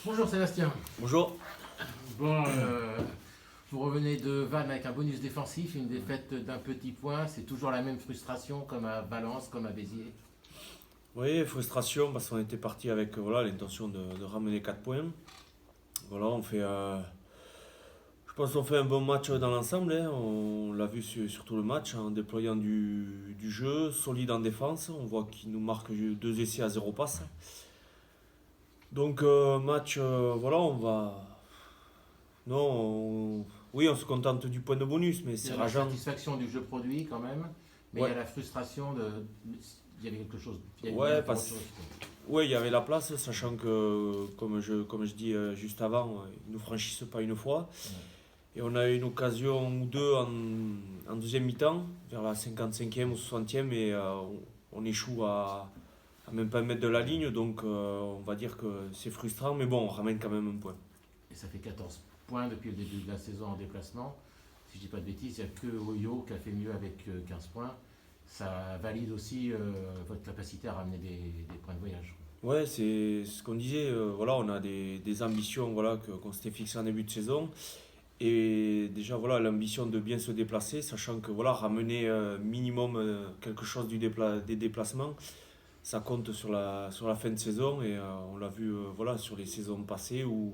Bonjour Sébastien. Bonjour. Bon, vous revenez de Vannes avec un bonus défensif, une défaite d'un petit point. C'est toujours la même frustration comme à Valence, comme à Béziers. Oui, frustration parce qu'on était parti avec l'intention de ramener 4 points. Voilà, je pense qu'on fait un bon match dans l'ensemble. On l'a vu sur tout le match en déployant du jeu, solide en défense. On voit qu'il nous marque 2 essais à 0 passe. Donc, match, on va. Non, oui, on se contente du point de bonus, mais Il y c'est a la rageant. satisfaction du jeu produit quand même, mais Ouais. il y a la frustration de. Il y avait quelque chose. Il y Ouais, avait parce- autre chose. Oui, il y avait la place, sachant que, comme je dis juste avant, ils ne nous franchissent pas une fois. Et on a eu une occasion ou deux en deuxième mi-temps, vers la 55e ou 60e, et on échoue à même pas mettre de la ligne. Donc on va dire que c'est frustrant, mais bon, on ramène quand même un point. Et ça fait 14 points depuis le début de la saison en déplacement. Si je dis pas de bêtises, il n'y a que Oyo qui a fait mieux avec 15 points. Ça valide aussi votre capacité à ramener des points de voyage. Ouais, c'est ce qu'on disait. On a des ambitions qu'on s'était fixées en début de saison. Et déjà, l'ambition de bien se déplacer, sachant que ramener minimum quelque chose des déplacements, ça compte sur la fin de saison. Et on l'a vu sur les saisons passées où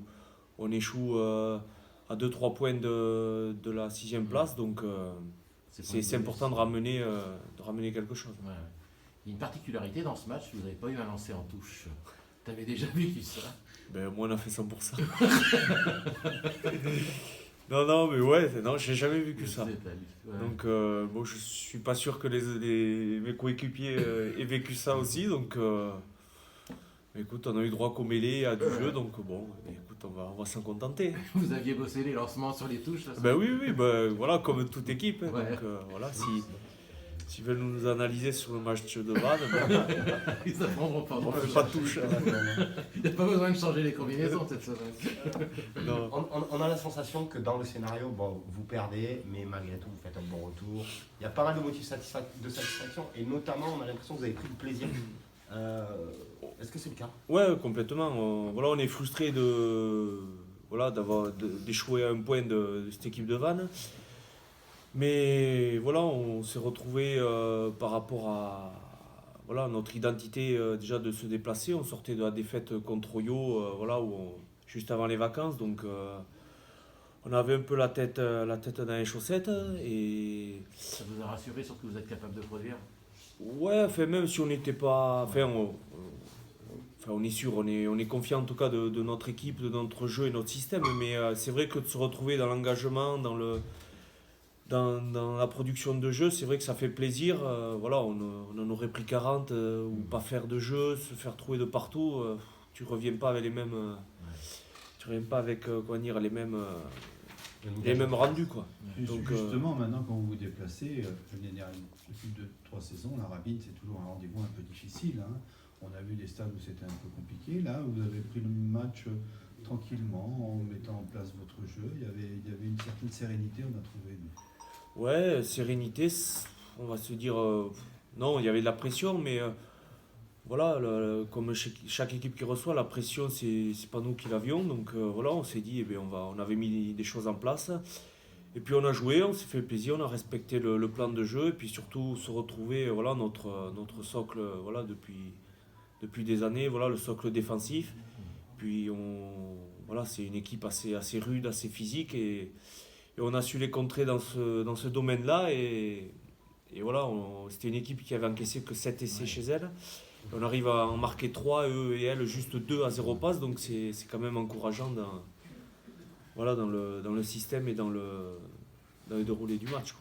on échoue à 2-3 points de la sixième place. Donc c'est important de ramener quelque chose. Ouais. Il y a une particularité dans ce match, vous n'avez pas eu un lancer en touche. Tu avais déjà vécu ça. Ben, moi, on a fait 100%. Non, mais non, j'ai jamais vu que ça. Ouais. Donc, je suis pas sûr que mes coéquipiers aient vécu ça aussi. Donc, écoute, on a eu droit qu'au mêlée et à du jeu. Donc, écoute, on va s'en contenter. Vous aviez bossé les lancements sur les touches là, Ben oui, comme toute équipe. Hein. Ouais. Donc, s'ils veulent nous analyser sur le match de Vannes, Ils apprendront pas. on fait pas de touche. Il n'y a pas besoin de changer les combinaisons cette semaine. Non. On a la sensation que dans le scénario, vous perdez, mais malgré tout, vous faites un bon retour. Il y a pas mal de motifs de satisfaction, et notamment, on a l'impression que vous avez pris du plaisir. Est-ce que c'est le cas? Ouais, complètement. On est frustré d'échouer à un point de cette équipe de Vannes. Mais on s'est retrouvé par rapport à notre identité déjà de se déplacer. On sortait de la défaite contre Oyo juste avant les vacances. Donc on avait un peu la tête dans les chaussettes. Et Ça vous a rassuré sur ce que vous êtes capable de produire? ouais, même si on n'était pas. On est sûr, on est confiant en tout cas de notre équipe, de notre jeu et notre système. Mais c'est vrai que de se retrouver dans l'engagement, dans la production de jeu, c'est vrai que ça fait plaisir. On en aurait pris 40 ou pas faire de jeu, se faire trouver de partout. Tu reviens pas avec les mêmes. Tu reviens pas avec les mêmes rendus quoi. Et Donc, justement, maintenant, quand vous vous déplacez, depuis 2-3 saisons, la Rabine, c'est toujours un rendez-vous un peu difficile. Hein. On a vu des stades où c'était un peu compliqué. Là, vous avez pris le match tranquillement, en mettant en place votre jeu. Il y avait une certaine sérénité, on a trouvé. Ouais, sérénité, on va se dire. Non, il y avait de la pression, mais comme chaque équipe qui reçoit, la pression, c'est pas nous qui l'avions. Donc on s'est dit, on avait mis des choses en place. Et puis on a joué, on s'est fait plaisir, on a respecté le plan de jeu. Et puis surtout, se retrouver, notre socle depuis des années, le socle défensif. Puis c'est une équipe assez rude, assez physique. Et on a su les contrer dans ce domaine-là. Et c'était une équipe qui avait encaissé que 7 essais chez elle. Et on arrive à en marquer 3, eux et elles, juste 2 à 0 passe. Donc c'est quand même encourageant dans le système et dans le déroulé du match.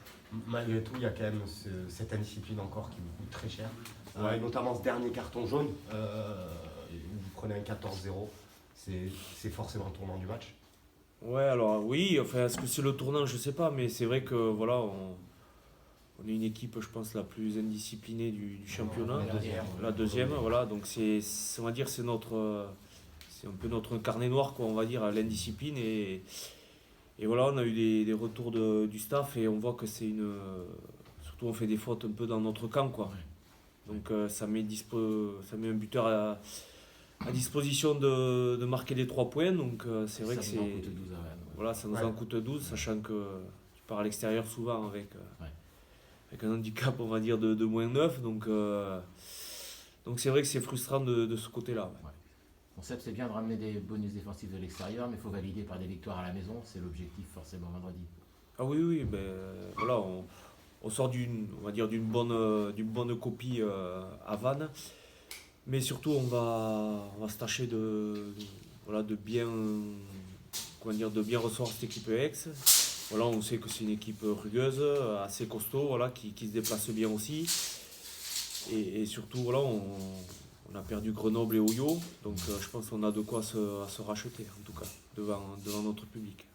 Malgré tout, il y a quand même cette indiscipline encore qui vous coûte très cher. Ouais. Notamment ce dernier carton jaune, où vous prenez un 14-0. C'est forcément le tournant du match. Ouais, alors oui, est-ce que c'est le tournant, je sais pas, mais c'est vrai que on est une équipe, je pense, la plus indisciplinée du championnat. La deuxième, donc on va dire, c'est un peu notre carnet noir, quoi, on va dire, l'indiscipline. Et on a eu des retours du staff et on voit que surtout on fait des fautes un peu dans notre camp, quoi. Donc ça met un buteur à disposition de marquer les 3 points. Donc c'est vrai Ça que nous en c'est. coûte 12 à Vannes, ouais. Voilà, ça nous Ouais. en coûte 12, sachant que tu pars à l'extérieur souvent avec un handicap, on va dire, de moins 9. Donc c'est vrai que c'est frustrant de ce côté-là. Ouais. Bon, Seb, c'est bien de ramener des bonus défensifs de l'extérieur, mais il faut valider par des victoires à la maison. C'est l'objectif forcément vendredi. Ah oui, ben voilà, on sort on va dire d'une bonne copie à Vannes, mais surtout on va se tâcher voilà, de bien recevoir cette équipe ex. Voilà, on sait que c'est une équipe rugueuse, assez costaud, voilà, qui se déplace bien aussi. Et surtout, voilà, on a perdu Grenoble et Oyo, donc je pense qu'on a de quoi à se racheter, en tout cas, devant notre public.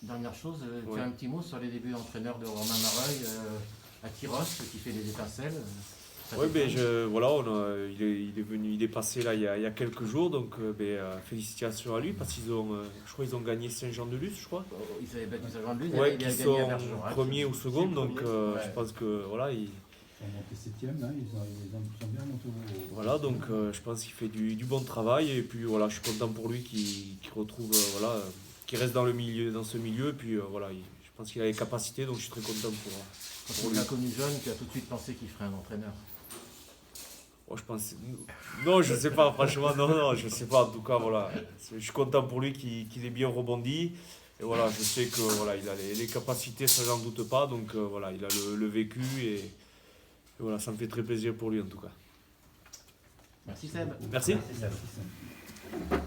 Dernière chose, tu Ouais. as un petit mot sur les débuts d'entraîneur de Romain Mareuil à Tyrosse, qui fait des étincelles. Ça Oui, ben, t'étonne voilà, il est passé là il y a quelques jours, donc félicitations à lui parce je crois qu'ils ont gagné Saint-Jean-de-Luz, je crois. Oh, ils avaient battu sa grande lutte, Ouais, il a qui gagné à sont Bergerac. premier ou second, Qui est donc premier, je ouais. pense que voilà, Ils sont montés 7e, là, ils sont bien montés au. voilà, donc je pense qu'il fait du bon travail et puis voilà, je suis content pour lui qu'il retrouve voilà, qu'il reste dans ce milieu et puis voilà, je pense qu'il a les capacités, donc je suis très content Quand tu l'as connu jeune, tu as tout de suite pensé qu'il ferait un entraîneur. je pense. Non, je sais pas, franchement, non, je sais pas. En tout cas, voilà. Je suis content pour lui qu'il ait bien rebondi. Et voilà, je sais que voilà, il a les capacités, ça j'en doute pas. Donc voilà, il a le vécu et voilà, ça me fait très plaisir pour lui en tout cas. Merci Seb. Merci. Merci, Seb.